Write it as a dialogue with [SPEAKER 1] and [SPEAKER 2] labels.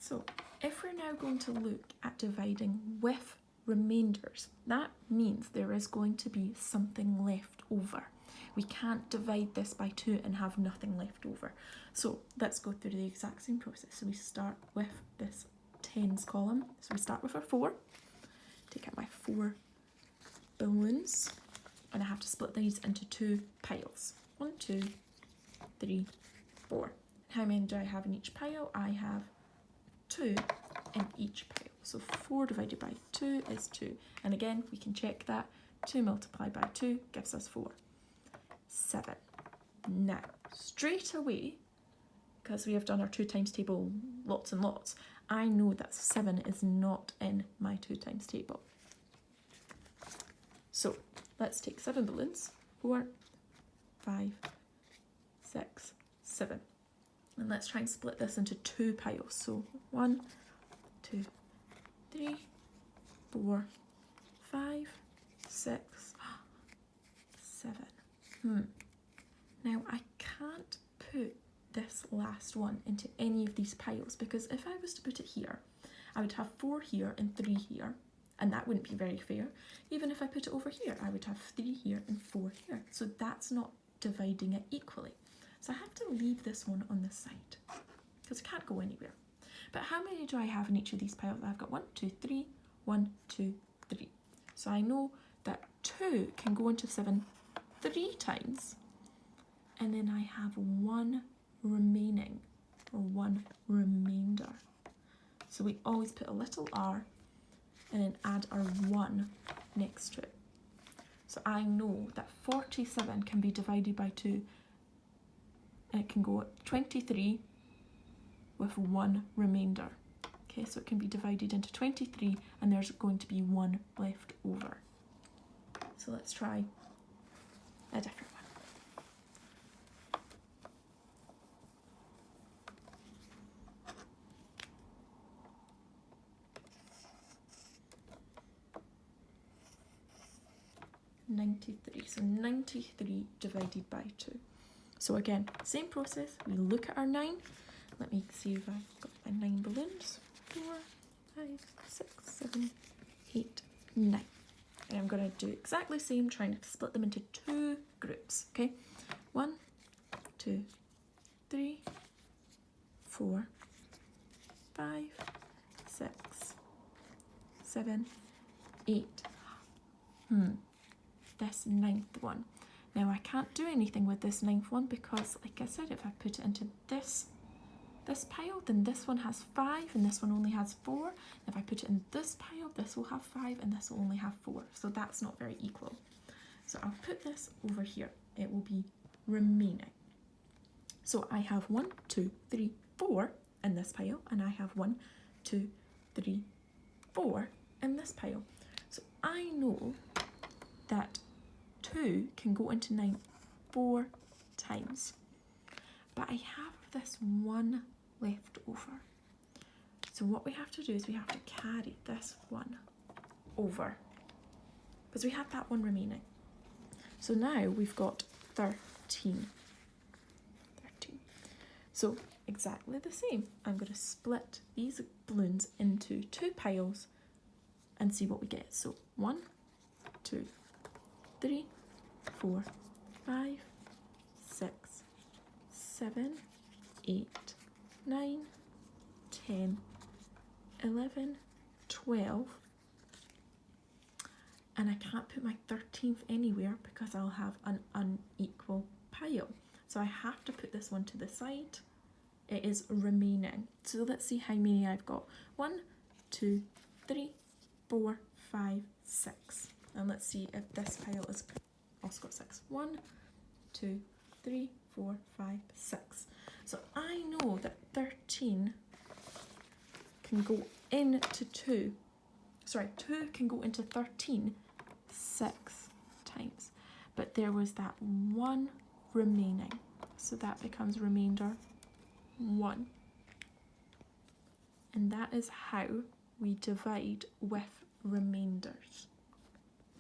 [SPEAKER 1] So if we're now going to look at dividing with remainders, that means there is going to be something left over. We can't divide this by 2 and have nothing left over. So let's go through the exact same process. So we start with this tens column. So we start with our 4. Take out my 4 balloons, and I have to split these into 2 piles. 1, 2, 3, 4. How many do I have in each pile? I have 2 in each pile. So 4 divided by 2 is 2. And again, we can check that. 2 multiplied by 2 gives us 4. 7. Now, straight away, because we have done our 2 times table lots and lots, I know that 7 is not in my 2 times table. So let's take 7 balloons. 4, 5, 6, 7. And let's try and split this into 2 piles. So 1, 2, 3, 4, 5, 6, 7. Now I can't put this last one into any of these piles, because if I was to put it here, I would have 4 here and 3 here, and that wouldn't be very fair. Even if I put it over here, I would have 3 here and 4 here. So that's not dividing it equally. So I have to leave this one on the side because it can't go anywhere. But how many do I have in each of these piles? I've got 1, 2, 3, 1, 2, 3. So I know that 2 can go into 7 3 times, and then I have 1 remaining, or 1 remainder. So we always put a little r and then add our 1 next to it. So I know that 47 can be divided by 2, and it can go 23 with 1 remainder. Okay, so it can be divided into 23, and there's going to be 1 left over. So let's try a different one. So 93 divided by 2. So again, same process. We look at our 9. Let me see if I've got my 9 balloons. 4, 5, 6, 7, 8, 9. And I'm going to do exactly the same, trying to split them into 2 groups. Okay, 1, 2, 3, 4, 5, 6, 7, 8. This 9th one. Now I can't do anything with this 9th one because, like I said, if I put it into this pile, then this one has 5 and this one only has 4. If I put it in this pile, this will have 5 and this will only have 4. So that's not very equal. So I'll put this over here. It will be remaining. So I have 1, 2, 3, 4 in this pile, and I have 1, 2, 3, 4 in this pile. So I know that 2 can go into 9 4 times, but I have this 1 left over. So what we have to do is we have to carry this 1 over because we have that 1 remaining. So now we've got 13. So exactly the same. I'm going to split these balloons into 2 piles and see what we get. So 1, 2, 3, 4, 5, 6, 7, 8, 9, 10, 11, 12, and I can't put my 13th anywhere because I'll have an unequal pile. So I have to put this one to the side. It is remaining. So let's see how many I've got. 1, 2, 3, 4, 5, 6. And let's see if this pile is also got 6. 1, 2, 3, 4, 5, 6. So I know that 13 can go into 2. Sorry, 2 can go into 13 6 times. But there was that 1 remaining. So that becomes remainder 1. And that is how we divide with remainders.